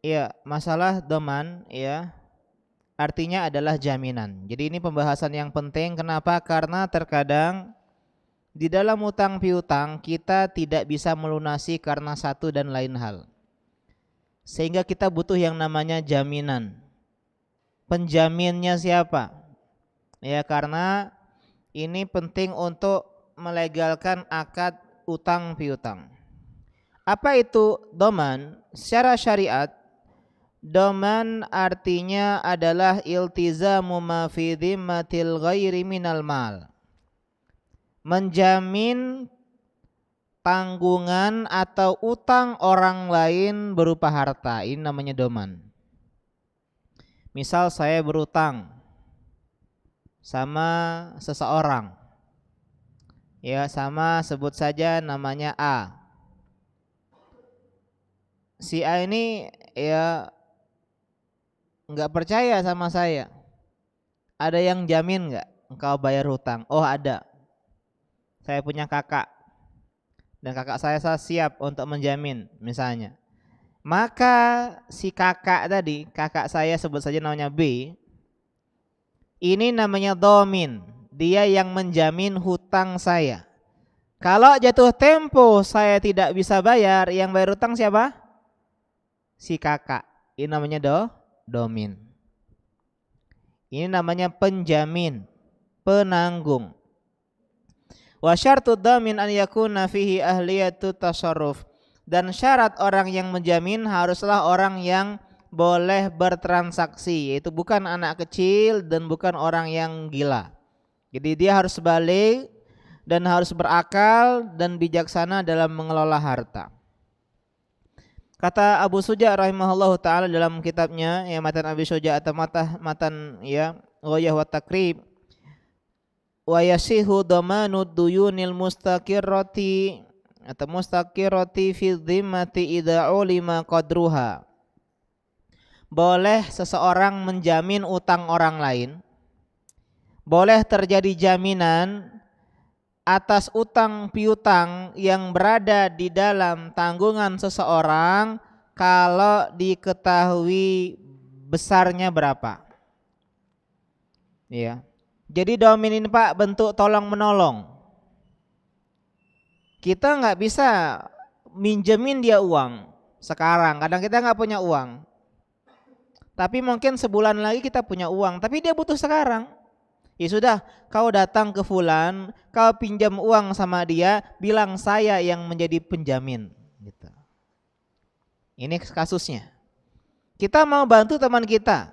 Ya, masalah doman ya artinya adalah jaminan. Jadi ini pembahasan yang penting. Kenapa? Karena terkadang di dalam utang piutang kita tidak bisa melunasi karena satu dan lain hal. Sehingga kita butuh yang namanya jaminan. Penjaminnya siapa? Ya, karena ini penting untuk melegalkan akad utang piutang. Apa itu doman? Secara syariat, doman artinya adalah iltizamu ma fi dhimmatil ghairi minal mal. Menjamin tanggungan atau utang orang lain berupa harta. Ini namanya doman. Misal saya berutang sama seseorang. Ya, sama sebut saja namanya A. Si A ini ya nggak percaya sama saya. Ada yang jamin nggak engkau bayar hutang? Oh ada. Saya punya kakak dan kakak saya siap untuk menjamin misalnya. Maka si kakak tadi, kakak saya sebut saja namanya B. Ini namanya domin. Dia yang menjamin hutang saya. Kalau jatuh tempo saya tidak bisa bayar, yang bayar hutang siapa? Si kakak. Ini namanya domin. Ini namanya penjamin, penanggung. Wa syartu dhamin an yakuna fihi ahliyatu tasarruf. Dan syarat orang yang menjamin haruslah orang yang boleh bertransaksi, yaitu bukan anak kecil dan bukan orang yang gila. Jadi dia harus balik dan harus berakal dan bijaksana dalam mengelola harta. Kata Abu Suja rahimahullahu taala dalam kitabnya ya Matan Abi Suja atau matan ya Ghayah wa Takrib, wa yasihu dhamanu duyunil mustaqirrati atau mustaqirrati fi dhimmati idza ulima qadruha. Boleh seseorang menjamin utang orang lain. Boleh terjadi jaminan atas utang piutang yang berada di dalam tanggungan seseorang kalau diketahui besarnya berapa. Ya. Jadi domin ini Pak bentuk tolong menolong. Kita nggak bisa minjemin dia uang sekarang. Kadang kita nggak punya uang. Tapi mungkin sebulan lagi kita punya uang. Tapi dia butuh sekarang. Ya sudah, kau datang ke fulan, kau pinjam uang sama dia, bilang saya yang menjadi penjamin. Gitu. Ini kasusnya. Kita mau bantu teman kita.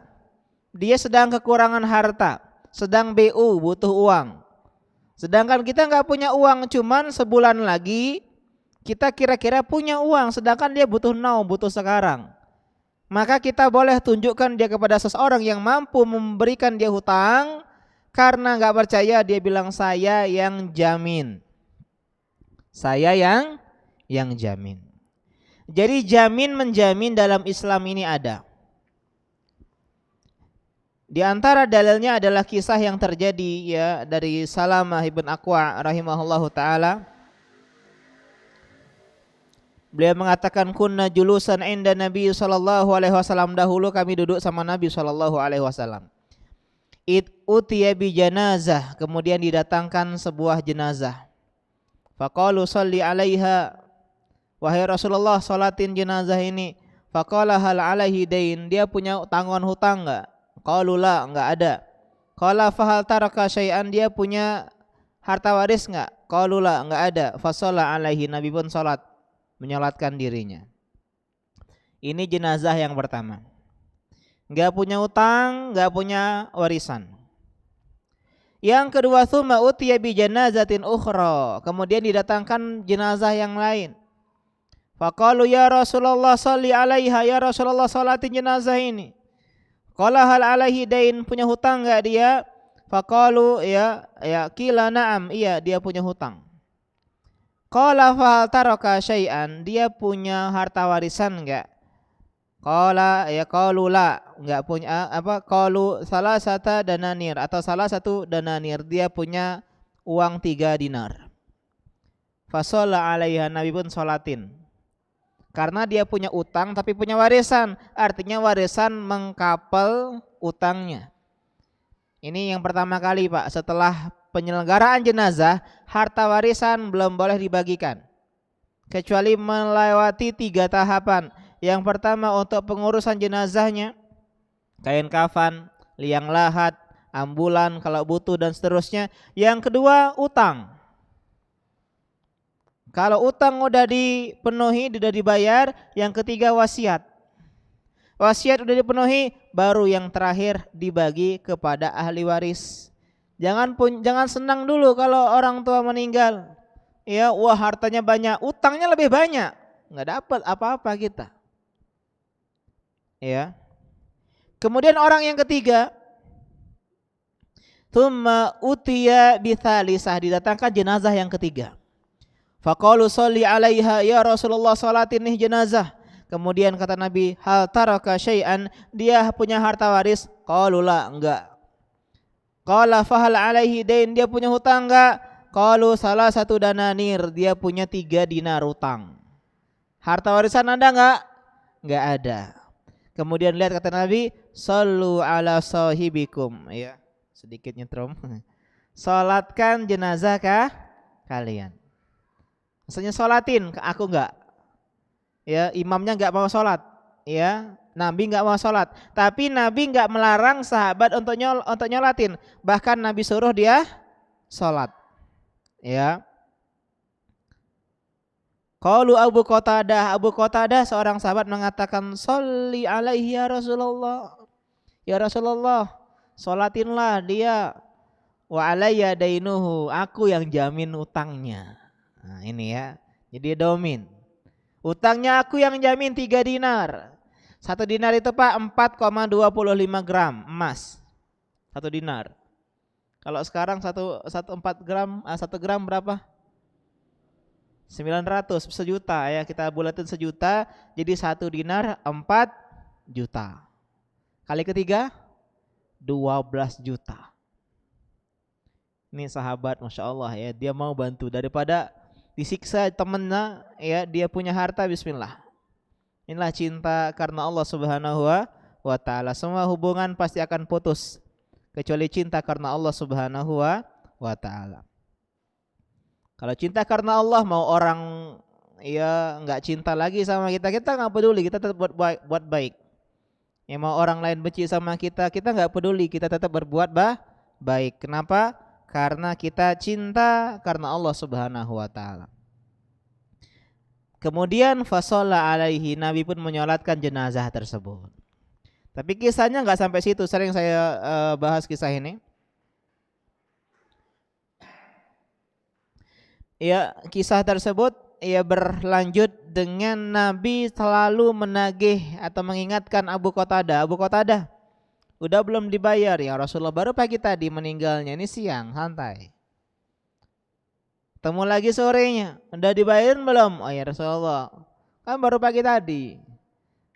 Dia sedang kekurangan harta, sedang BU, butuh uang. Sedangkan kita nggak punya uang, cuman sebulan lagi kita kira-kira punya uang, sedangkan dia butuh now, butuh sekarang. Maka kita boleh tunjukkan dia kepada seseorang yang mampu memberikan dia hutang. Karena nggak percaya dia bilang saya yang jamin. Saya yang jamin. Jadi jamin menjamin dalam Islam ini ada. Di antara dalilnya adalah kisah yang terjadi ya dari Salamah ibn Aqwa rahimahullahu taala. Beliau mengatakan kunna julusan inda Nabi sallallahu alaihi wasallam, dahulu kami duduk sama Nabi sallallahu alaihi wasallam. Utiya bi janazah, kemudian didatangkan sebuah jenazah. Faqalu sholli alaiha, wahai Rasulullah salatin jenazah ini. Faqala hal alaihi dain, dia punya tanggungan hutang enggak? Qalu la, enggak ada. Qala fahal taraka syai'an, dia punya harta waris enggak? Qalu la, enggak ada. Fasalla alaihi, Nabi pun salat, menyolatkan dirinya. Ini jenazah yang pertama. Enggak punya utang, enggak punya warisan. Yang kedua, tsumma utiya bi janazatin ukhra, kemudian didatangkan jenazah yang lain. Faqalu ya Rasulullah sholli alaiha, ya Rasulullah salatin jenazah ini. Qala hal alaihi dain, punya hutang enggak dia? Faqalu ya qila na'am, iya dia punya hutang. Qala fa taraka syai'an, dia punya harta warisan enggak? Qala ya qalu la, enggak punya apa? Qalu salah satu dananir atau salah satu dananir, dia punya uang 3 dinar. Fa shalla alaiha, Nabi pun salatin. Karena dia punya utang tapi punya warisan, artinya warisan mengkapal utangnya. Ini yang pertama kali Pak, setelah penyelenggaraan jenazah, harta warisan belum boleh dibagikan kecuali melewati 3 tahapan. Yang pertama untuk pengurusan jenazahnya, kain kafan, liang lahat, ambulan kalau butuh dan seterusnya. Yang kedua utang. Kalau utang udah dipenuhi, sudah dibayar. Yang ketiga wasiat. Wasiat udah dipenuhi, baru yang terakhir dibagi kepada ahli waris. Jangan senang dulu kalau orang tua meninggal. Ya, wah hartanya banyak, utangnya lebih banyak, nggak dapat apa-apa kita. Ya. Kemudian orang yang ketiga, tsumma utiya bitsalisah, didatangkan jenazah yang ketiga. Faqalu sholli 'alaiha ya Rasulullah, salatin nih jenazah. Kemudian kata Nabi, hal taraka syai'an, dia punya harta waris? Qalu la, enggak. Qala fahal 'alaihi dain, dia punya hutang enggak? Qalu salah satu dananir, dia punya 3 dinar hutang. Harta warisan ada enggak? Enggak ada. Kemudian lihat kata Nabi, sallu ala sahibikum, ya. Sedikit nyetrum. Salatkan jenazah kah kalian? Maksudnya salatin, aku enggak. Ya, imamnya enggak mau salat, ya. Nabi enggak mau salat, tapi Nabi enggak melarang sahabat untuk nyolatin. Bahkan Nabi suruh dia salat. Ya. Qalu Abu Qatadah seorang sahabat mengatakan, "Sholli alaihi ya Rasulullah." Ya Rasulullah, salatinlah dia. Wa alayya dainuhu, aku yang jamin utangnya. Nah, ini ya. Jadi domin. Utangnya aku yang jamin 3 dinar. 1 dinar itu Pak 4,25 gram emas. 1 dinar. Kalau sekarang 1 gram berapa? 900, sejuta ya, kita bulatin sejuta, jadi 1 dinar 4 juta. Kali ketiga 12 juta. Ini sahabat Masya Allah ya, dia mau bantu daripada disiksa temennya ya, dia punya harta, bismillah. Inilah cinta karena Allah Subhanahu wa ta'ala. Semua hubungan pasti akan putus kecuali cinta karena Allah Subhanahu wa ta'ala. Kalau cinta karena Allah, mau orang ya enggak cinta lagi sama kita enggak peduli, kita tetap buat baik. Ya, mau orang lain benci sama kita enggak peduli, kita tetap berbuat baik. Kenapa? Karena kita cinta karena Allah Subhanahu wa ta'ala. Kemudian fasalla alaihi, Nabi pun menyolatkan jenazah tersebut. Tapi kisahnya enggak sampai situ, sering saya bahas kisah ini. Ya, kisah tersebut ya berlanjut dengan Nabi selalu menagih atau mengingatkan Abu Qatadah. Abu Qatadah, udah belum dibayar ya Rasulullah, baru pagi tadi meninggalnya, ini siang, santai. Ketemu lagi sorenya, udah dibayarin belum? Oh ya Rasulullah, kan baru pagi tadi.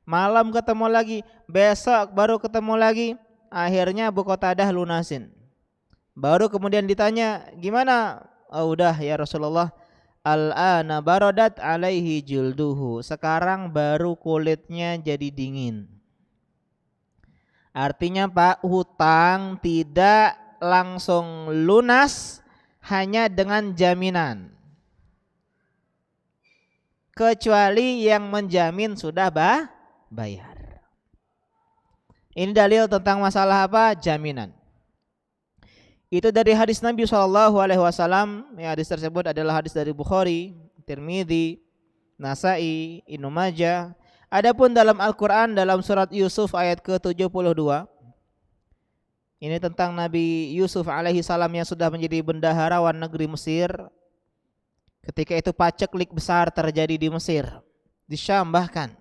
Malam ketemu lagi, besok baru ketemu lagi. Akhirnya Abu Qatadah lunasin. Baru kemudian ditanya, gimana? Oh udah ya Rasulullah, al-ana baradat alaihi julduhu, sekarang baru kulitnya jadi dingin. Artinya Pak, hutang tidak langsung lunas hanya dengan jaminan, kecuali yang menjamin sudah bayar. Ini dalil tentang masalah apa? Jaminan. Itu dari hadis Nabi SAW. Ya, hadis tersebut adalah hadis dari Bukhari, Tirmidzi, Nasai, Ibnu Majah. Adapun dalam Al-Quran, dalam surat Yusuf ayat ke-72, ini tentang Nabi Yusuf alaihi salam yang sudah menjadi bendaharawan negeri Mesir. Ketika itu paceklik besar terjadi di Mesir, di Syam bahkan.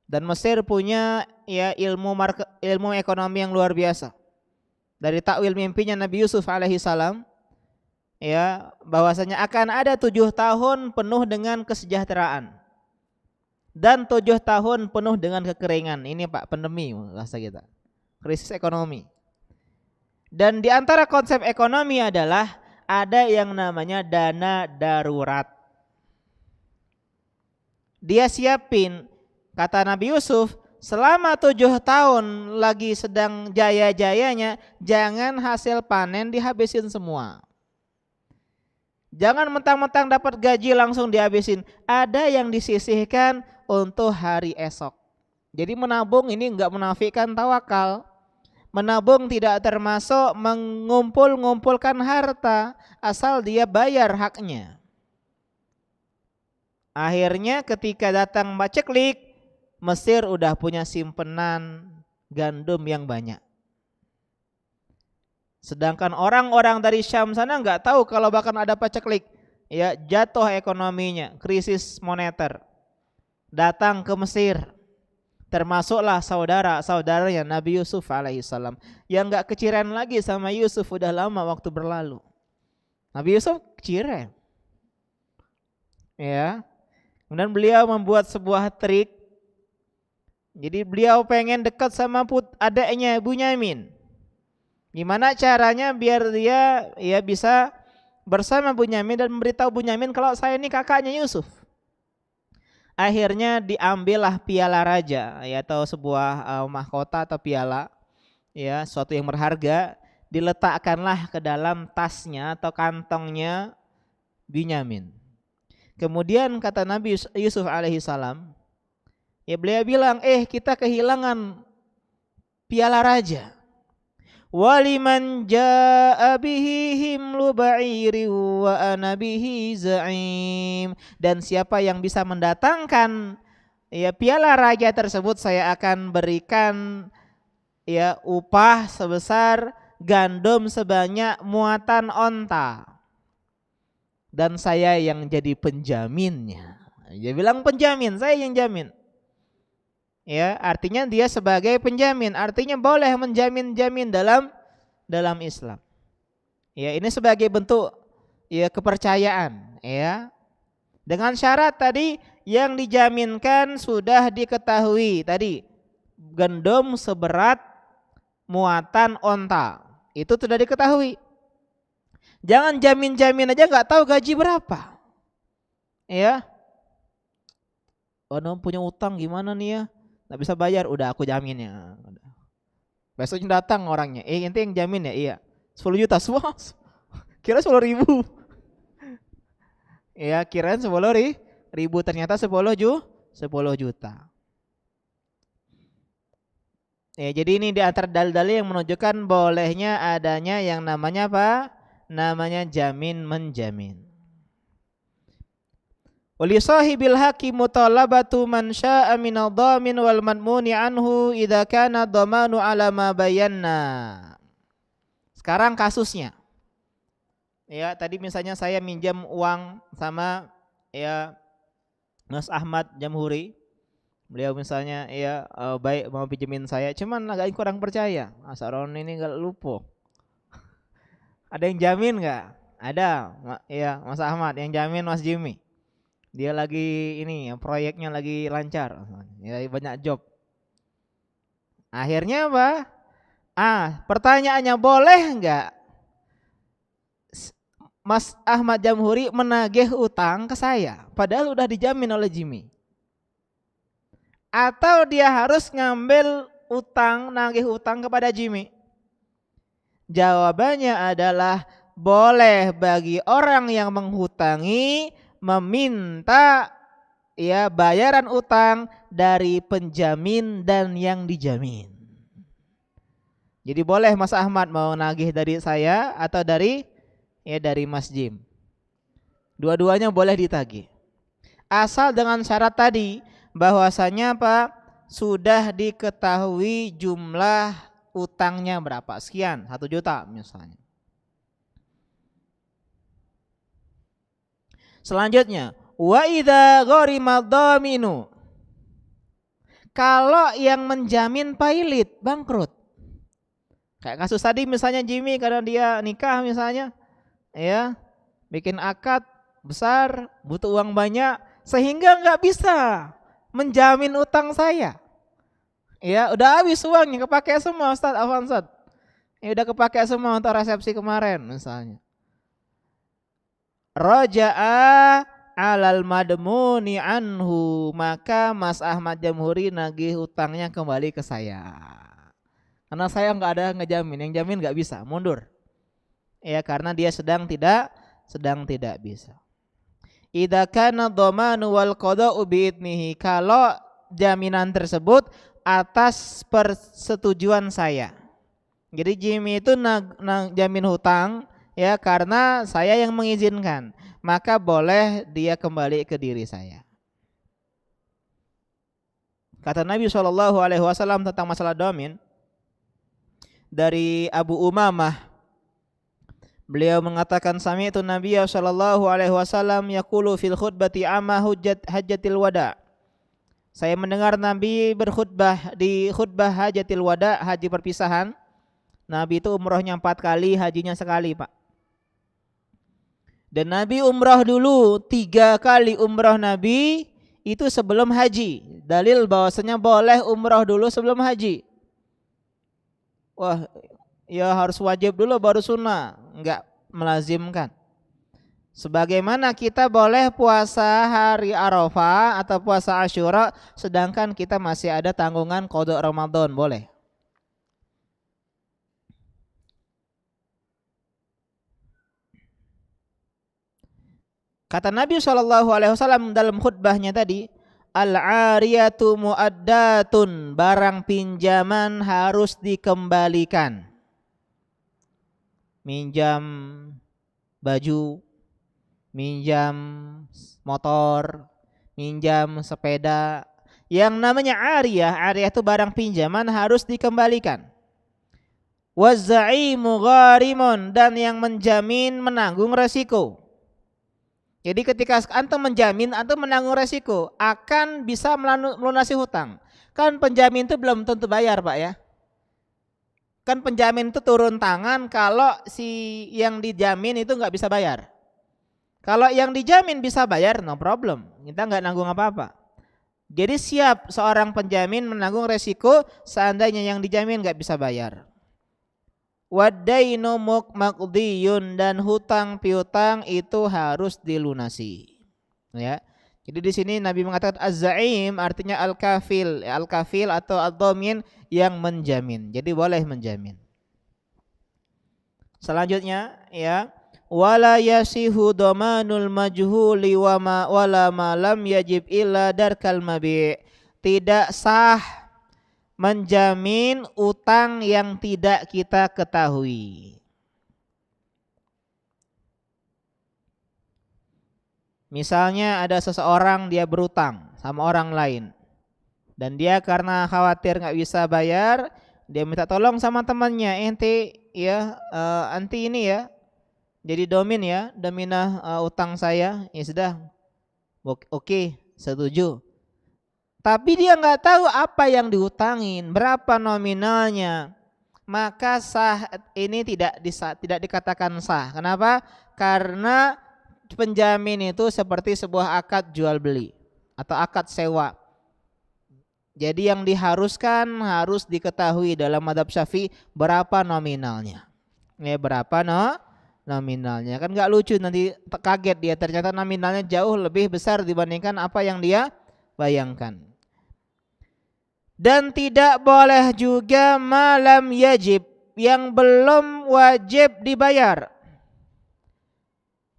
Dan Mesir punya ya ilmu ekonomi yang luar biasa. Dari takwil mimpinya Nabi Yusuf alaihi salam, ya, bahwasanya akan ada 7 tahun penuh dengan kesejahteraan dan 7 tahun penuh dengan kekeringan. Ini Pak, pandemi bahasa kita, krisis ekonomi. Dan di antara konsep ekonomi adalah ada yang namanya dana darurat. Dia siapin. Kata Nabi Yusuf, selama 7 tahun lagi sedang jaya-jayanya, jangan hasil panen dihabisin semua. Jangan mentang-mentang dapat gaji langsung dihabisin. Ada yang disisihkan untuk hari esok. Jadi menabung ini enggak menafikan tawakal. Menabung tidak termasuk mengumpul-ngumpulkan harta, asal dia bayar haknya. Akhirnya ketika datang paceklik, Mesir udah punya simpenan gandum yang banyak. Sedangkan orang-orang dari Syam sana nggak tahu kalau bahkan ada paceklik, ya jatuh ekonominya, krisis moneter, datang ke Mesir, termasuklah saudara-saudaranya Nabi Yusuf alaihissalam yang nggak keciren lagi sama Yusuf, udah lama waktu berlalu. Nabi Yusuf keciren, ya. Kemudian beliau membuat sebuah trik. Jadi beliau pengen dekat sama adiknya Bunyamin. Gimana caranya biar dia ya bisa bersama Bunyamin dan memberitahu Bunyamin kalau saya ini kakaknya Yusuf. Akhirnya diambillah piala raja, ya, atau sebuah mahkota atau piala, ya, suatu yang berharga, diletakkanlah ke dalam tasnya atau kantongnya Bunyamin. Kemudian kata Nabi Yusuf alaihissalam, ya beliau bilang, kita kehilangan piala raja. Waliman jaa bihi himlu ba'iri wa ana bihi za'im. Dan siapa yang bisa mendatangkan ya piala raja tersebut, saya akan berikan ya upah sebesar gandum sebanyak muatan onta. Dan saya yang jadi penjaminnya. Dia bilang penjamin, saya yang jamin. Ya, artinya dia sebagai penjamin, artinya boleh menjamin dalam Islam. Ya, ini sebagai bentuk ya kepercayaan, ya. Dengan syarat tadi yang dijaminkan sudah diketahui tadi, gandum seberat muatan onta. Itu sudah diketahui. Jangan jamin-jamin aja nggak tahu gaji berapa. Ya. Oh, punya utang gimana nih ya? Nggak bisa bayar, udah aku jamin ya. Besoknya datang orangnya, ente yang jamin ya? Iya. 10 juta, semua. Kira 10.000. Ya, kirain 10.000, ternyata 10 juta. Ya, jadi ini di antara dalil-dalil yang menunjukkan bolehnya adanya yang namanya apa? Namanya jamin menjamin. Wali sahibil haqi mutalabatu man syaa'a minadh dhamin wal madmuni anhu idza kana dhamanu ala ma bayanna. Sekarang kasusnya. Ya, tadi misalnya saya minjam uang sama ya Mas Ahmad Jamhuri. Beliau misalnya ya baik mau pinjemin saya, cuman agak kurang percaya. Asaron ini enggak lupa. Ada yang jamin enggak? Ada. Ya, Mas Ahmad yang jamin Mas Jimmy. Dia lagi ini proyeknya lagi lancar, ya banyak job. Akhirnya apa? Pertanyaannya, boleh enggak Mas Ahmad Jamhuri menagih utang ke saya padahal udah dijamin oleh Jimmy? Atau dia harus ngambil utang, nagih utang kepada Jimmy? Jawabannya adalah boleh bagi orang yang menghutangi meminta ya bayaran utang dari penjamin dan yang dijamin. Jadi boleh Mas Ahmad mau nagih dari saya atau dari Mas Jim. Dua-duanya boleh ditagih. Asal dengan syarat tadi bahwasanya apa? Sudah diketahui jumlah utangnya berapa, sekian, 1 juta misalnya. Selanjutnya, wa idza gharima dhaminu. Kalau yang menjamin pailit, bangkrut. Kayak kasus tadi misalnya Jimmy karena dia nikah misalnya, ya, bikin akad besar, butuh uang banyak sehingga enggak bisa menjamin utang saya. Ya, udah habis uangnya, kepake semua Ustaz Afansad. Ya udah kepake semua untuk resepsi kemarin misalnya. Raja'a alal madmuni anhu, maka Mas Ahmad Jamhuri nagih hutangnya kembali ke saya. Karena saya nggak ada ngejamin, yang jamin nggak bisa, mundur. Ya, karena dia sedang tidak bisa. Idza kana dhamanu wal qada'u bi'idnihi, kalau jaminan tersebut atas persetujuan saya. Jadi Jimmy itu jamin hutang ya karena saya yang mengizinkan, maka boleh dia kembali ke diri saya. Kata Nabi SAW tentang masalah dhamin dari Abu Umamah, beliau mengatakan sami'tu Nabiy SAW yaqulu fil khutbati amma hajjatil wada. Saya mendengar Nabi berkhutbah di khutbah hajatil wada, haji perpisahan. Nabi itu umrohnya 4 kali, hajinya sekali, Pak. Dan Nabi umroh dulu 3 kali, umroh Nabi itu sebelum haji. Dalil bahwasanya boleh umroh dulu sebelum haji. Wah, ya harus wajib dulu baru sunnah, enggak melazimkan. Sebagaimana kita boleh puasa hari Arafah atau puasa Asyura sedangkan kita masih ada tanggungan qada Ramadan, boleh. Kata Nabi SAW dalam khutbahnya tadi, al-ariyatu muaddatun, barang pinjaman harus dikembalikan. Minjam baju, minjam motor, minjam sepeda, yang namanya ariyah itu barang pinjaman harus dikembalikan. Wazza'imu gharimun, dan yang menjamin menanggung resiko. Jadi ketika antum menjamin, antum menanggung resiko akan bisa melunasi hutang. Kan penjamin itu belum tentu bayar, Pak ya. Kan penjamin itu turun tangan kalau si yang dijamin itu nggak bisa bayar. Kalau yang dijamin bisa bayar, no problem. Kita nggak nanggung apa-apa. Jadi siap seorang penjamin menanggung resiko seandainya yang dijamin nggak bisa bayar. Wadainu maqdiyun, dan hutang piutang itu harus dilunasi. Ya. Jadi di sini Nabi mengatakan az-za'im artinya al-kafil, al-kafil atau ad-dhamin yang menjamin. Jadi boleh menjamin. Selanjutnya ya, wala yasihu dhamanul majhuli wala ma lam yajib illa darkal mabi'. Tidak sah menjamin utang yang tidak kita ketahui. Misalnya ada seseorang dia berutang sama orang lain dan dia karena khawatir nggak bisa bayar, dia minta tolong sama temannya, ente ya anti ini ya jadi dominah utang saya. Ya sudah, oke, setuju. Tapi dia nggak tahu apa yang dihutangin, berapa nominalnya, maka sah ini tidak dikatakan sah. Kenapa? Karena penjamin itu seperti sebuah akad jual beli atau akad sewa. Jadi yang diharuskan harus diketahui dalam mazhab Syafi'i berapa nominalnya. Ya, berapa nominalnya. Kan nggak lucu, nanti kaget dia ternyata nominalnya jauh lebih besar dibandingkan apa yang dia bayangkan. Dan tidak boleh juga malam yajib, yang belum wajib dibayar.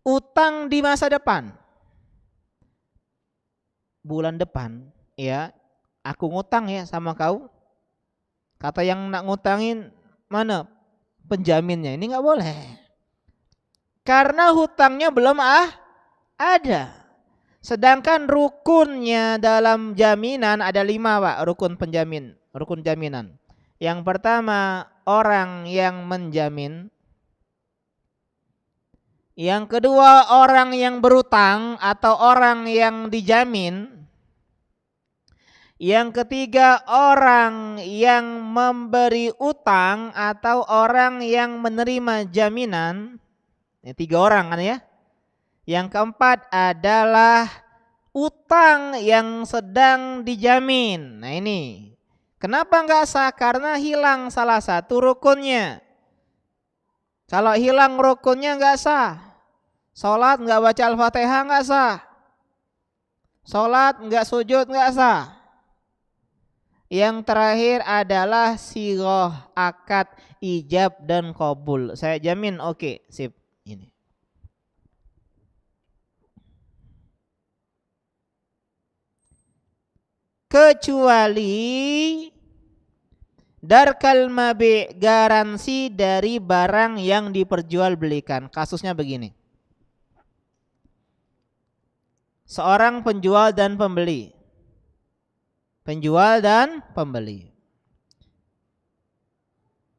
Utang di masa depan. Bulan depan ya, aku ngutang ya sama kau. Kata yang nak ngutangin, mana penjaminnya? Ini nggak boleh. Karena hutangnya belum ada. Sedangkan rukunnya dalam jaminan ada 5, Pak, rukun jaminan. Yang pertama, orang yang menjamin. Yang kedua, orang yang berutang atau orang yang dijamin. Yang ketiga, orang yang memberi utang atau orang yang menerima jaminan. Ini 3 orang kan ya. Yang keempat adalah utang yang sedang dijamin. Nah ini, kenapa enggak sah? Karena hilang salah satu rukunnya. Kalau hilang rukunnya enggak sah. Salat enggak baca Al-Fatihah enggak sah. Salat enggak sujud enggak sah. Yang terakhir adalah sighah, akad, ijab dan qabul. Saya jamin oke, sip. Ini. Kecuali darkal mabi, garansi dari barang yang diperjualbelikan. Kasusnya begini. Seorang penjual dan pembeli. Penjual dan pembeli.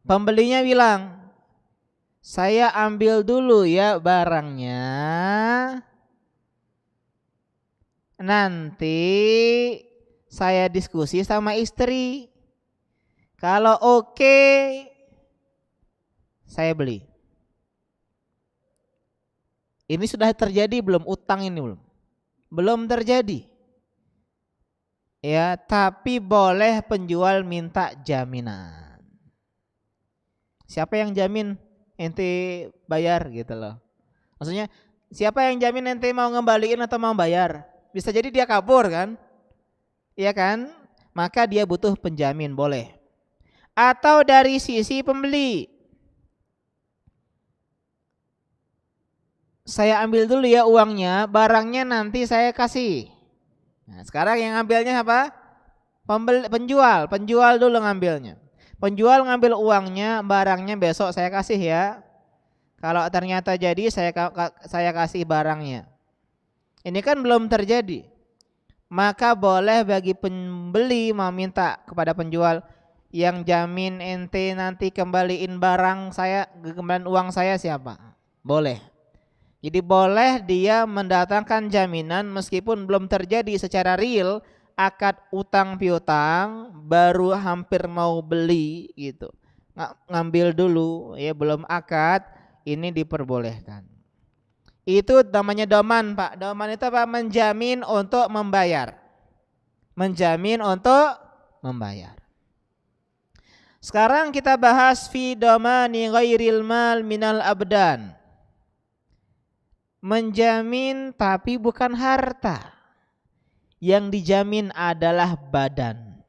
Pembelinya bilang, saya ambil dulu ya barangnya. Nanti saya diskusi sama istri. Kalau oke, saya beli. Ini sudah terjadi belum? Utang ini belum? Belum terjadi. Ya, tapi boleh penjual minta jaminan. Siapa yang jamin ente bayar gitu loh. Maksudnya siapa yang jamin ente mau ngembaliin atau mau bayar? Bisa jadi dia kabur kan? Iya kan? Maka dia butuh penjamin, boleh. Atau dari sisi pembeli. Saya ambil dulu ya uangnya, barangnya nanti saya kasih. Nah, sekarang yang ngambilnya apa? Penjual dulu ngambilnya. Penjual ngambil uangnya, barangnya besok saya kasih ya. Kalau ternyata jadi saya kasih barangnya. Ini kan belum terjadi. Maka boleh bagi pembeli meminta kepada penjual, yang jamin ente nanti kembaliin barang saya, kembaliin uang saya siapa? Boleh. Jadi boleh dia mendatangkan jaminan meskipun belum terjadi secara real, akad utang piutang, baru hampir mau beli gitu. Ngambil dulu ya, belum akad, ini diperbolehkan. Itu namanya doman, Pak. Doman itu apa? Menjamin untuk membayar. Menjamin untuk membayar. Sekarang kita bahas fi domani ghairil mal minal abdan. Menjamin tapi bukan harta. Yang dijamin adalah badan.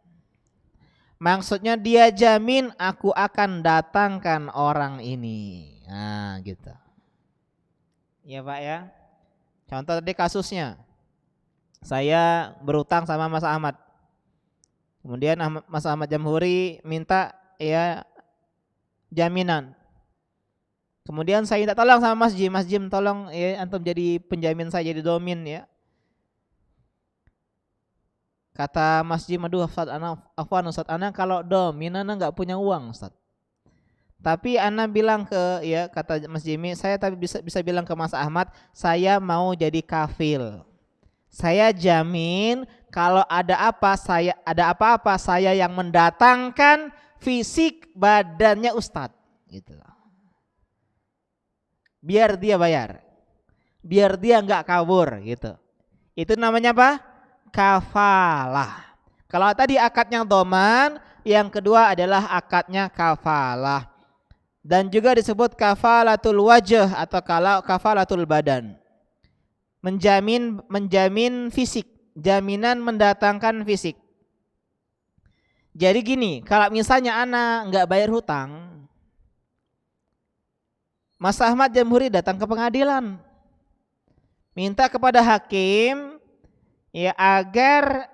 Maksudnya dia jamin aku akan datangkan orang ini. Nah gitu. Ya Pak ya. Contoh tadi kasusnya. Saya berutang sama Mas Ahmad. Kemudian Mas Ahmad Jamhuri minta ya jaminan. Kemudian saya minta tolong sama Mas Jim tolong ya antum jadi penjamin saya, jadi domin ya. Kata Mas Jim, aduh Ustaz ana kalau domin ana enggak punya uang Ustaz. Tapi ana bilang ke ya kata Mas Jimmy, saya tapi bisa bilang ke Mas Ahmad, saya mau jadi kafil. Saya jamin kalau ada apa-apa saya yang mendatangkan fisik badannya Ustadz gitu. Biar dia bayar. Biar dia enggak kabur gitu. Itu namanya apa? Kafalah. Kalau tadi akadnya doman, yang kedua adalah akadnya kafalah. Dan juga disebut kafalatul wajh atau kafalatul badan. Menjamin fisik, jaminan mendatangkan fisik. Jadi gini, kalau misalnya ana enggak bayar hutang, Mas Ahmad Jamhuri datang ke pengadilan, minta kepada hakim ya agar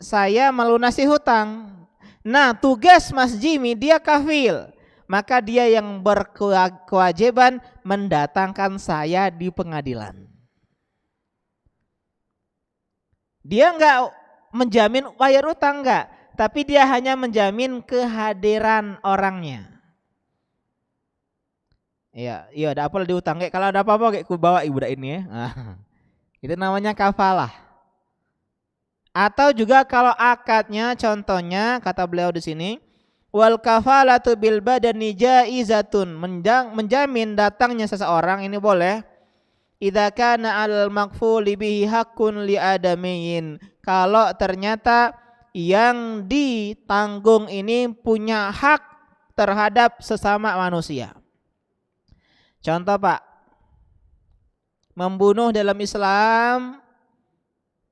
saya melunasi hutang. Nah, tugas Mas Jimmy dia kafil, maka dia yang berkewajiban mendatangkan saya di pengadilan. Dia enggak menjamin bayar utang enggak, tapi dia hanya menjamin kehadiran orangnya. Iya, ada apa di utang kayak kalau ada apa-apa kayak ku bawa ibu ini ya. Nah, itu namanya kafalah. Atau juga kalau akadnya contohnya kata beliau di sini, wal kafalatu bil badani jaizatun, menjamin datangnya seseorang ini boleh. Idza kana al makfuli bihi haqqun li adamiyin, kalau ternyata yang ditanggung ini punya hak terhadap sesama manusia. Contoh Pak, membunuh dalam Islam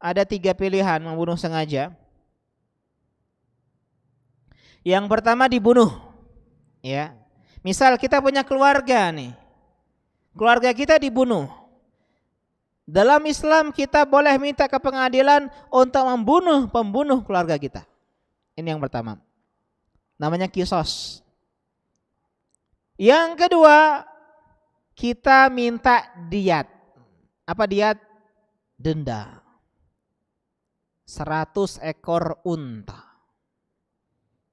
ada 3 pilihan membunuh sengaja. Yang pertama dibunuh, ya. Misal kita punya keluarga nih, keluarga kita dibunuh. Dalam Islam kita boleh minta ke pengadilan untuk membunuh pembunuh keluarga kita. Ini yang pertama, namanya qisas. Yang kedua, kita minta diat. Apa diat? Denda 100 ekor unta.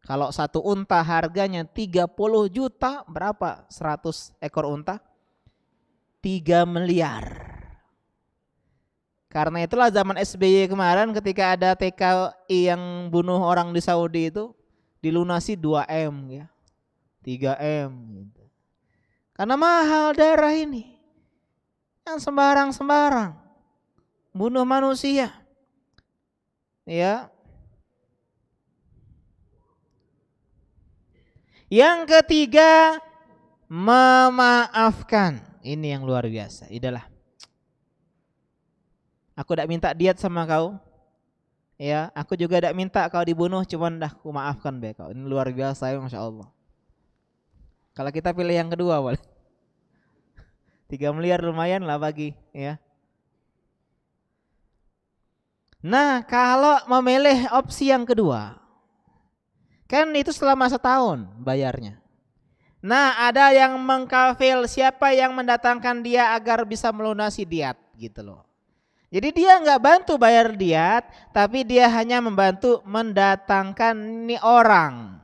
Kalau satu unta harganya 30 juta, berapa 100 ekor unta? 3 miliar. Karena itulah zaman SBY kemarin ketika ada TKI yang bunuh orang di Saudi itu dilunasi 2M ya. 3M gitu. Karena mahal darah ini. Yang sembarang-sembarang bunuh manusia. Ya. Yang ketiga, memaafkan. Ini yang luar biasa. Idahlah. Aku tidak minta diat sama kau. Ya, aku juga tidak minta kau dibunuh, cuman dah aku maafkan be kau. Ini luar biasa ya, Masya Allah. Kalau kita pilih yang kedua boleh. 3 miliar lumayan lah bagi, ya. Nah, kalau memilih opsi yang kedua, kan itu selama setahun bayarnya. Nah, ada yang mengkafil siapa yang mendatangkan dia agar bisa melunasi diat gitu loh. Jadi dia nggak bantu bayar diat, tapi dia hanya membantu mendatangkan ini orang.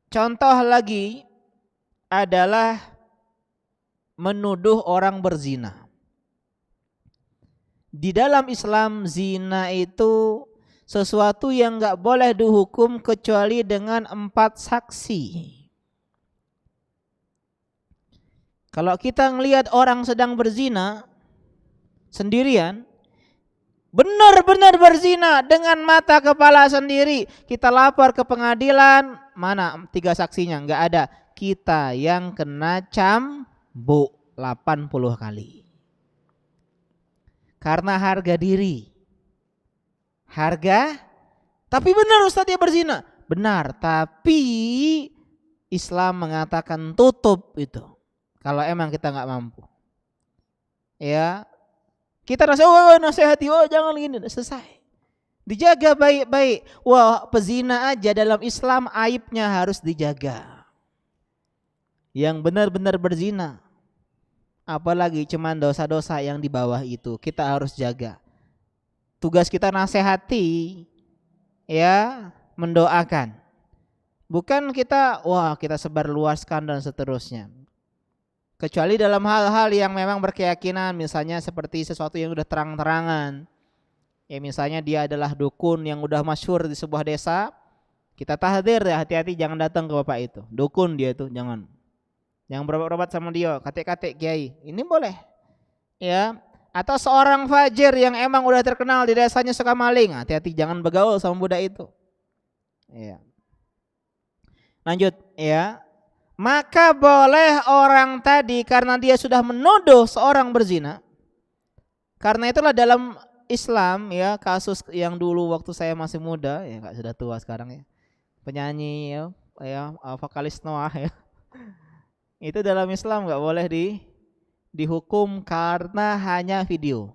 Contoh lagi adalah menuduh orang berzina. Di dalam Islam zina itu sesuatu yang nggak boleh dihukum kecuali dengan 4 saksi. Kalau kita ngelihat orang sedang berzina sendirian, benar-benar berzina dengan mata kepala sendiri, kita lapor ke pengadilan, mana 3 saksinya? Nggak ada. Kita yang kena cambuk 80 kali. Karena harga diri. Harga, tapi benar Ustaz dia berzina. Benar, tapi Islam mengatakan tutup itu. Kalau emang kita nggak mampu. Ya, kita nasihati, jangan gini, selesai. Dijaga baik-baik. Wah, pezina aja dalam Islam aibnya harus dijaga. Yang benar-benar berzina. Apalagi cuman dosa-dosa yang di bawah itu, kita harus jaga. Tugas kita nasihati, ya, mendoakan. Bukan kita sebar luaskan dan seterusnya. Kecuali dalam hal-hal yang memang berkeyakinan, misalnya seperti sesuatu yang udah terang-terangan. Ya misalnya dia adalah dukun yang udah masyhur di sebuah desa, kita tahdzir ya, hati-hati jangan datang ke bapak itu. Dukun dia itu, jangan. Yang berobat-obat sama dia, katek-katek kiai, ini boleh. Ya, atau seorang fajir yang emang udah terkenal di desanya suka maling, hati-hati jangan bergaul sama budak itu. Ya. Lanjut ya. Maka boleh orang tadi karena dia sudah menuduh seorang berzina. Karena itulah dalam Islam ya, kasus yang dulu waktu saya masih muda, ya enggak, sudah tua sekarang ya. Penyanyi ya vokalis Noah ya. Itu dalam Islam enggak boleh dihukum karena hanya video.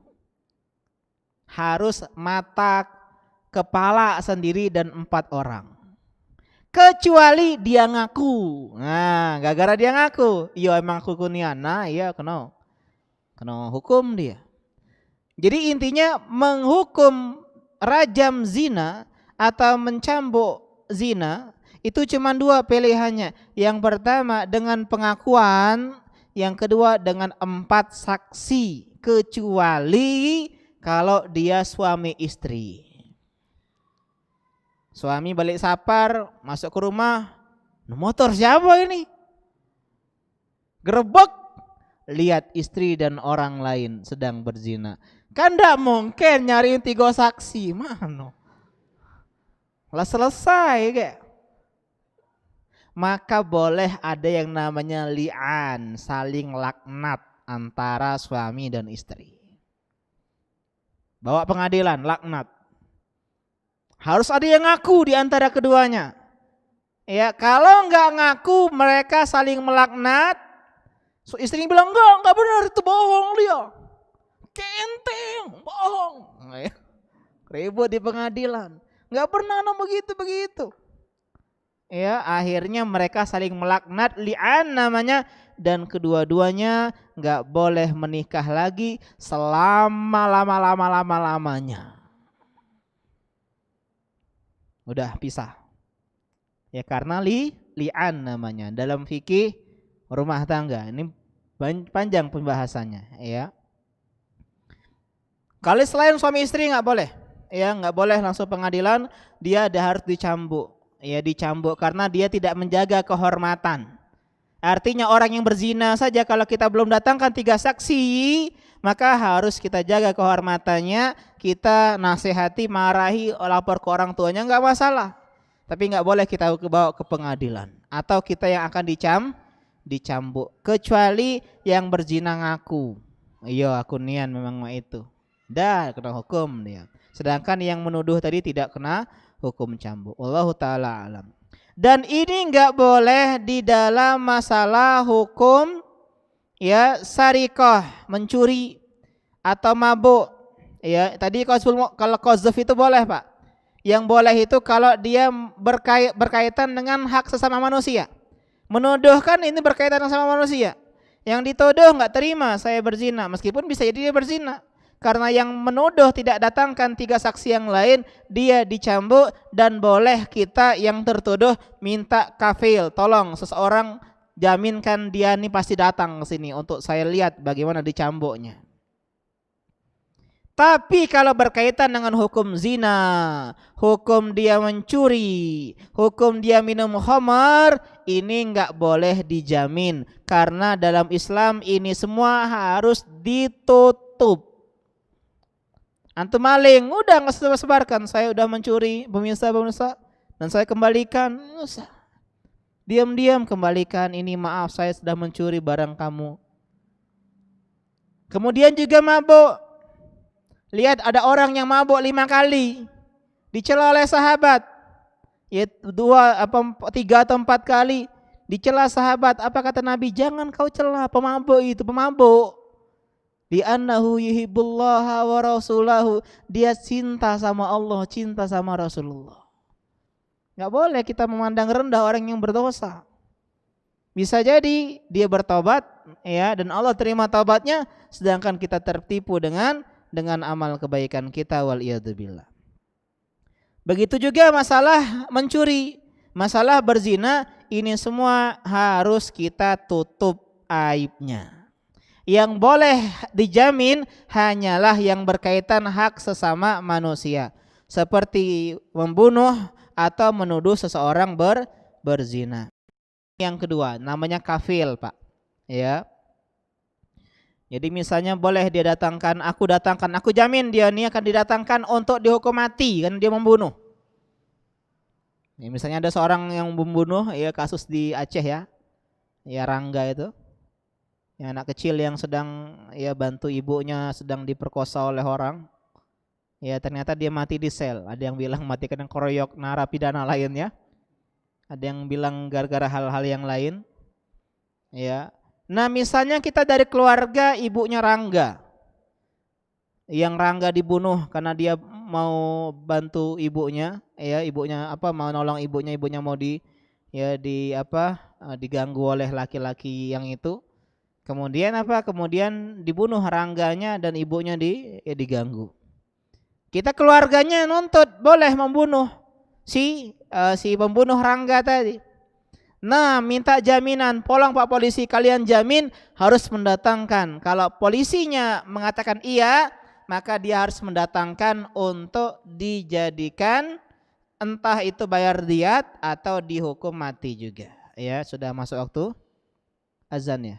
Harus mata kepala sendiri dan 4 orang. Kecuali dia ngaku. Nah, gara-gara dia ngaku, iya emang aku kuniana, iya kena hukum dia. Jadi intinya menghukum rajam zina atau mencambuk zina itu cuma 2 pilihannya. Yang pertama dengan pengakuan, yang kedua dengan 4 saksi, kecuali kalau dia suami istri. Suami balik sapar, masuk ke rumah, motor siapa ini? Gerebek, lihat istri dan orang lain sedang berzina. Kan enggak mungkin nyariin 3 saksi, mana? Lah selesai kayak. Maka boleh ada yang namanya li'an, saling laknat antara suami dan istri. bawa pengadilan, laknat. Harus ada yang ngaku di antara keduanya. Ya, kalau enggak ngaku mereka saling melaknat. So, istri bilang enggak benar, itu bohong dia. Kenteng, bohong. Ribut di pengadilan. Enggak pernah begitu. Ya, akhirnya mereka saling melaknat, li'an namanya, dan kedua-duanya enggak boleh menikah lagi selama lama-lamanya. Udah pisah. Ya karena li'an namanya dalam fikih rumah tangga. Ini panjang pembahasannya, ya. Kalau selain suami istri enggak boleh. Ya, enggak boleh langsung pengadilan, dia harus dicambuk. Ya, dicambuk karena dia tidak menjaga kehormatan. Artinya orang yang berzina saja kalau kita belum datangkan 3 saksi, maka harus kita jaga kehormatannya, kita nasihati, marahi, lapor ke orang tuanya enggak masalah. Tapi enggak boleh kita bawa ke pengadilan atau kita yang akan dicambuk, kecuali yang berzina ngaku. Iya, aku nian memang itu. Dah kena hukum dia. Sedangkan yang menuduh tadi tidak kena hukum cambuk. Wallahu taala alam. Dan ini enggak boleh di dalam masalah hukum ya sarikoh, mencuri atau mabuk. Ya, tadi kalau qazaf itu boleh, Pak. Yang boleh itu kalau dia berkaitan dengan hak sesama manusia. Menuduh kan ini berkaitan sama manusia. Yang dituduh enggak terima saya berzina, meskipun bisa jadi dia berzina. Karena yang menuduh tidak datangkan 3 saksi yang lain, dia dicambuk, dan boleh kita yang tertuduh minta kafil, tolong seseorang jaminkan dia ini pasti datang ke sini untuk saya lihat bagaimana dicambuknya. Tapi kalau berkaitan dengan hukum zina, hukum dia mencuri, hukum dia minum khamar, ini enggak boleh dijamin karena dalam Islam ini semua harus ditutup. Antum maling, udah nggak usah sebarkan. Saya udah mencuri, pemirsa, dan saya kembalikan. Usah. Diam-diam kembalikan. Ini maaf, saya sudah mencuri barang kamu. Kemudian juga mabuk. Lihat ada orang yang mabuk 5 kali, dicela oleh sahabat. Ya 3 atau 4 kali dicela sahabat. Apa kata Nabi? Jangan kau cela pemabuk itu, pemabuk. Li'annahu yuhibbullaha wa rasulahu, dia cinta sama Allah, cinta sama Rasulullah. Enggak boleh kita memandang rendah orang yang berdosa. Bisa jadi dia bertobat ya, dan Allah terima taubatnya, sedangkan kita tertipu dengan amal kebaikan kita, wal iyadzubillah. Begitu juga masalah mencuri, masalah berzina, ini semua harus kita tutup aibnya. Yang boleh dijamin hanyalah yang berkaitan hak sesama manusia, seperti membunuh atau menuduh seseorang berzina. Yang kedua namanya kafil, Pak. Ya. Jadi misalnya boleh dia datangkan, aku jamin dia ini akan didatangkan untuk dihukum mati karena dia membunuh. Ya, misalnya ada seorang yang membunuh, ya kasus di Aceh ya Rangga itu. Ya, anak kecil yang sedang ya bantu ibunya sedang diperkosa oleh orang. Ya ternyata dia mati di sel. Ada yang bilang mati karena keroyok narapidana lainnya. Ada yang bilang gara-gara hal-hal yang lain. Ya. Nah, misalnya kita dari keluarga ibunya Rangga. Yang Rangga dibunuh karena dia mau bantu ibunya, ya ibunya mau nolong ibunya mau diganggu oleh laki-laki yang itu. Kemudian Kemudian dibunuh Rangganya dan ibunya diganggu. Kita keluarganya nuntut boleh membunuh si pembunuh Rangga tadi. Nah, minta jaminan, tolong Pak polisi kalian jamin, harus mendatangkan. Kalau polisinya mengatakan iya, maka dia harus mendatangkan untuk dijadikan entah itu bayar diat atau dihukum mati juga. Ya, sudah masuk waktu azan ya.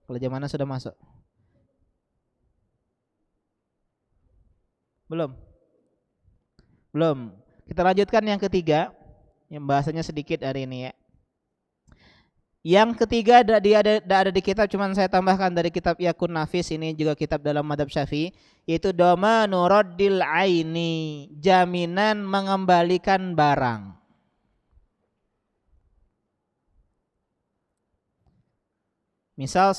Kalau jam mana sudah masuk? Belum. Kita lanjutkan yang ketiga, yang bahasanya sedikit hari ini ya. Yang ketiga dia ada di kitab, cuman saya tambahkan dari kitab Yakun Nafis, ini juga kitab dalam madhab Syafi'i, yaitu domanu raddil aini, jaminan mengembalikan barang. Misal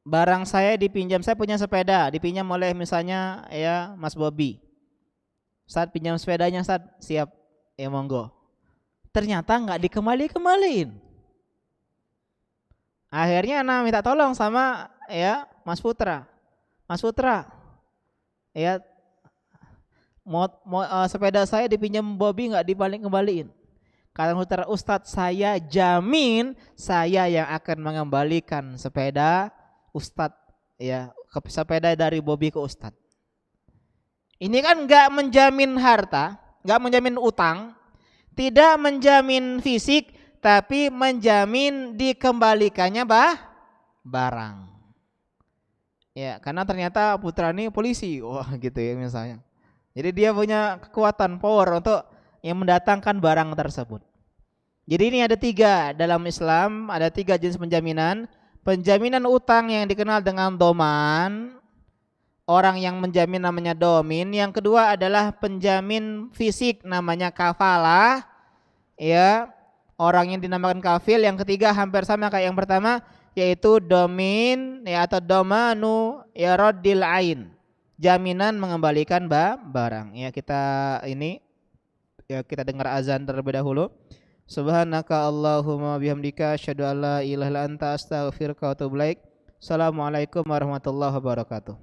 barang saya dipinjam, saya punya sepeda dipinjam oleh misalnya ya Mas Bobi. Saat pinjam sepedanya, saat siap, ya monggo. Ternyata nggak dikembaliin. Akhirnya anak minta tolong sama ya Mas Putra. Mas Putra, ya sepeda saya dipinjam Bobi nggak kembaliin. Kata Putra, Ustadz saya jamin saya yang akan mengembalikan sepeda Ustadz, ya sepeda dari Bobi ke Ustadz. Ini kan nggak menjamin harta, nggak menjamin utang, tidak menjamin fisik, tapi menjamin dikembalikannya barang. Ya, karena ternyata putra ini polisi, wah gitu ya misalnya. Jadi dia punya kekuatan, power untuk yang mendatangkan barang tersebut. Jadi ini ada 3 dalam Islam, ada 3 jenis penjaminan. Penjaminan utang yang dikenal dengan doman, orang yang menjamin namanya domin. Yang kedua adalah penjamin fisik namanya kafalah, ya, orang yang dinamakan kafil. Yang ketiga hampir sama kayak yang pertama, yaitu domin, ya, atau domanu ya raddil ain, jaminan mengembalikan barang. Ya kita dengar azan terlebih dahulu. Subhanaka Allahumma bihamdika asyhadu an la ilaha illa anta astaghfiruka wa atubu ilaik. Assalamualaikum warahmatullahi wabarakatuh.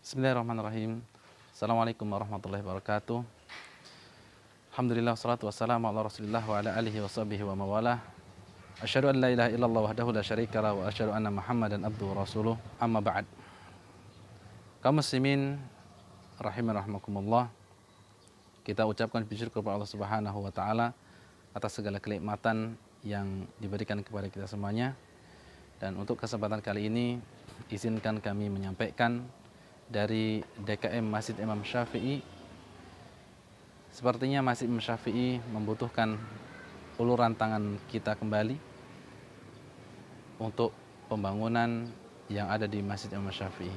Bismillahirrahmanirrahim. Assalamualaikum warahmatullahi wabarakatuh. Alhamdulillah, wassalatu wassalamu ala rasulillah wa ala alihi wa sahbihi wa mawalah. Asyhadu an la ilaha illallah wahdahu la syarikalah wa asyhadu anna Muhammadan abduhu wa rasuluh. Amma ba'd. Kaum muslimin rahiman rahmakumullah, kita ucapkan puji syukur kepada Allah Subhanahu wa taala atas segala kenikmatan yang diberikan kepada kita semuanya. Dan untuk kesempatan kali ini izinkan kami menyampaikan dari DKM Masjid Imam Syafi'i. Sepertinya Masjid Imam Syafi'i membutuhkan uluran tangan kita kembali untuk pembangunan yang ada di Masjid Imam Syafi'i.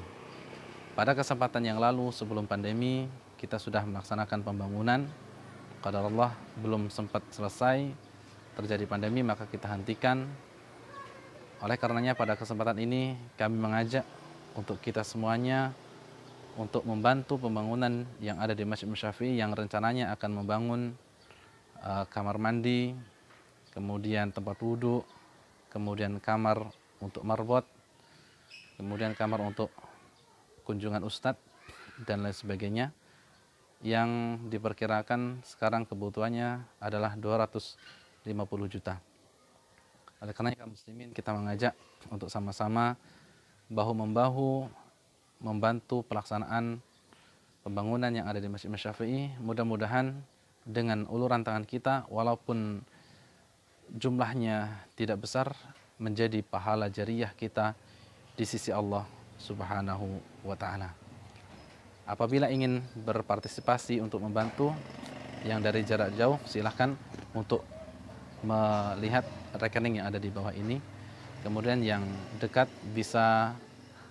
Pada kesempatan yang lalu sebelum pandemi kita sudah melaksanakan pembangunan. Qadarullah belum sempat selesai, terjadi pandemi, maka kita hentikan. Oleh karenanya pada kesempatan ini kami mengajak untuk kita semuanya untuk membantu pembangunan yang ada di Masjid Imam Syafi'i, yang rencananya akan membangun kamar mandi, kemudian tempat wudhu, kemudian kamar untuk marbot, kemudian kamar untuk kunjungan ustadz dan lain sebagainya, yang diperkirakan sekarang kebutuhannya adalah 250 juta. Oleh karena kaum muslimin kita mengajak untuk sama-sama bahu-membahu membantu pelaksanaan pembangunan yang ada di Masjid Imam Syafi'i. Mudah-mudahan dengan uluran tangan kita, walaupun jumlahnya tidak besar, menjadi pahala jariyah kita di sisi Allah Subhanahu wa ta'ala. Apabila ingin berpartisipasi untuk membantu yang dari jarak jauh, silahkan untuk melihat rekening yang ada di bawah ini. Kemudian yang dekat bisa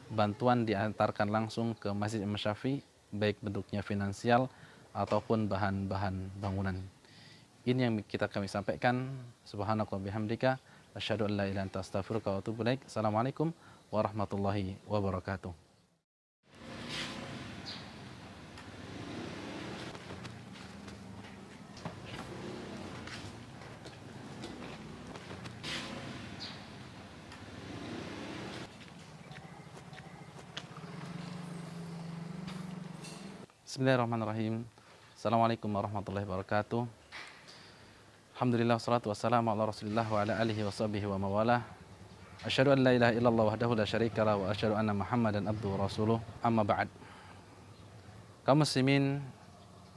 bantuan diantarkan langsung ke Masjid Imam Syafi'i, baik bentuknya finansial ataupun bahan-bahan bangunan. Ini yang kami sampaikan. Subhanakallah bihamdika asyhadu an la ilaha illa anta astaghfiruka wa atubu ilaik. Assalamualaikum warahmatullahi wabarakatuh. Bismillahirrahmanirrahim. Assalamualaikum warahmatullahi wabarakatuh. Alhamdulillah, wassalatu wassalamu ala rasulillah wa ala alihi wa sahbihi wa mawalah. Asyhadu an la ilaha illallah wahdahu la syarikalah wa asyhadu anna Muhammadan abduhu wa rasuluh. Amma ba'd. Kaum muslimin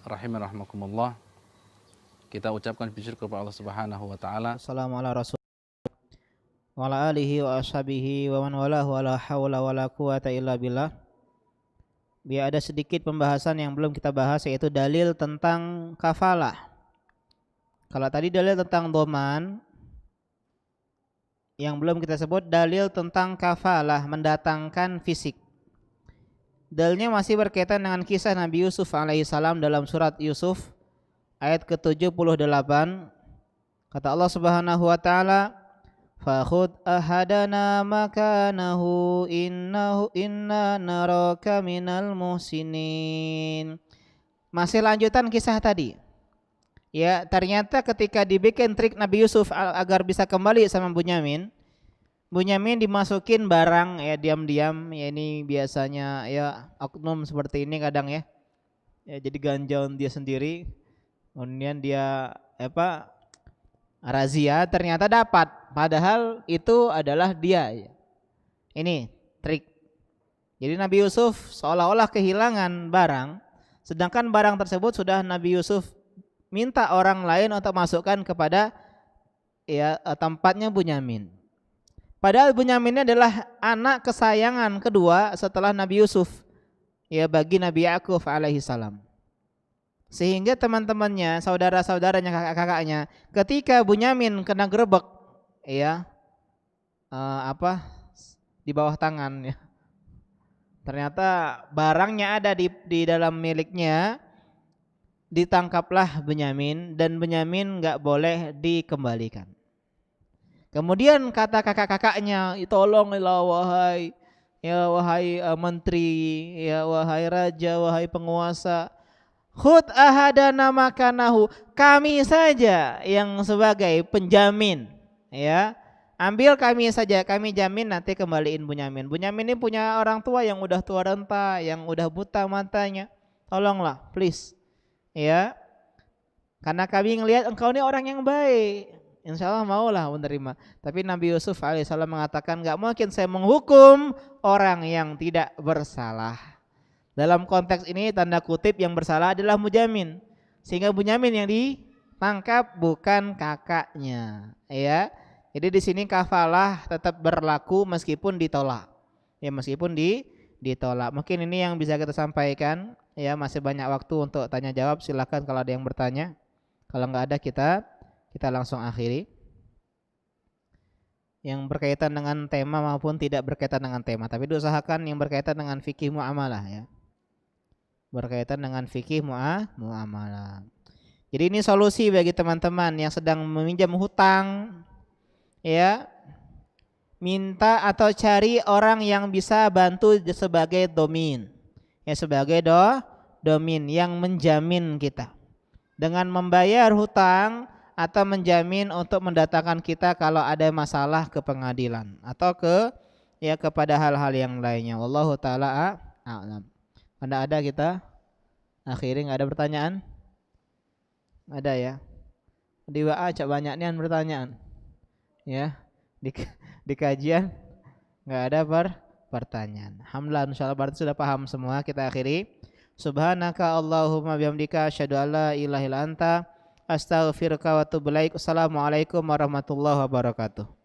rahiman rahimakumullah. Kita ucapkan puji syukur kepada Allah Subhanahu wa taala. Assalamualaikum wa ala alihi wa ashabihi wa man walahu wa la haula wa la quwata illa billah. Biar ada sedikit pembahasan yang belum kita bahas, yaitu dalil tentang kafalah. Kalau tadi dalil tentang doman, yang belum kita sebut dalil tentang kafalah, mendatangkan fisik. Dalilnya masih berkaitan dengan kisah Nabi Yusuf alaihissalam dalam surat Yusuf ayat ke-78. Kata Allah Subhanahu wa taala, "Fakhudh ahadana makanahu inna naraka minal muhsinin." Masih lanjutan kisah tadi. Ya, ternyata ketika dibikin trik Nabi Yusuf agar bisa kembali sama Bunyamin dimasukin barang ya diam-diam, ya ini biasanya ya oknum seperti ini kadang ya. Ya jadi ganjaun dia sendiri. Kemudian dia razia, ternyata dapat, padahal itu adalah dia. Ini trik. Jadi Nabi Yusuf seolah-olah kehilangan barang, sedangkan barang tersebut sudah Nabi Yusuf minta orang lain untuk masukkan kepada tempatnya Bunyamin. Padahal Bunyamin ini adalah anak kesayangan kedua setelah Nabi Yusuf, ya bagi Nabi Yakub alaihissalam. Sehingga teman-temannya, saudara-saudaranya, kakak-kakaknya, ketika Bunyamin kena gerebek, di bawah tangan, ya, ternyata barangnya ada di dalam miliknya. Ditangkaplah Bunyamin dan Bunyamin enggak boleh dikembalikan. Kemudian kata kakak-kakaknya, "Tolonglah wahai menteri, ya wahai raja, wahai penguasa. Khud ahadana makanahu." Kami saja yang sebagai penjamin, ya. Ambil kami saja, kami jamin nanti kembaliin Bunyamin. Bunyamin ini punya orang tua yang udah tua renta, yang udah buta matanya. Tolonglah, please. Ya, karena kami ngelihat engkau ini orang yang baik, insya Allah maulah menerima. Tapi Nabi Yusuf alaihissalam mengatakan, gak mungkin saya menghukum orang yang tidak bersalah. Dalam konteks ini tanda kutip yang bersalah adalah Bunyamin, sehingga Bunyamin yang ditangkap bukan kakaknya. Ya, jadi di sini kafalah tetap berlaku meskipun ditolak. Ya, meskipun ditolak. Mungkin ini yang bisa kita sampaikan. Ya, masih banyak waktu untuk tanya jawab. Silakan kalau ada yang bertanya. Kalau nggak ada kita langsung akhiri. Yang berkaitan dengan tema maupun tidak berkaitan dengan tema, tapi diusahakan yang berkaitan dengan fikih muamalah, ya. Berkaitan dengan fikih muamalah. Jadi ini solusi bagi teman-teman yang sedang meminjam hutang, ya. Minta atau cari orang yang bisa bantu sebagai domin. Ya, sebagai domin yang menjamin kita dengan membayar hutang atau menjamin untuk mendatangkan kita kalau ada masalah ke pengadilan atau kepada hal-hal yang lainnya. Wallahu taala a'lam. Ada kita akhiri, nggak ada pertanyaan? Ada ya? Di WA cak banyak nian pertanyaan. Ya, di kajian nggak ada pertanyaan. Alhamdulillah, insyaallah berarti sudah paham semua. Kita akhiri. Subhanaka Allahumma bihamdika asyhadu an la ilaha illa anta astaghfiruka wa atubu ilaik. Assalamualaikum warahmatullahi wabarakatuh.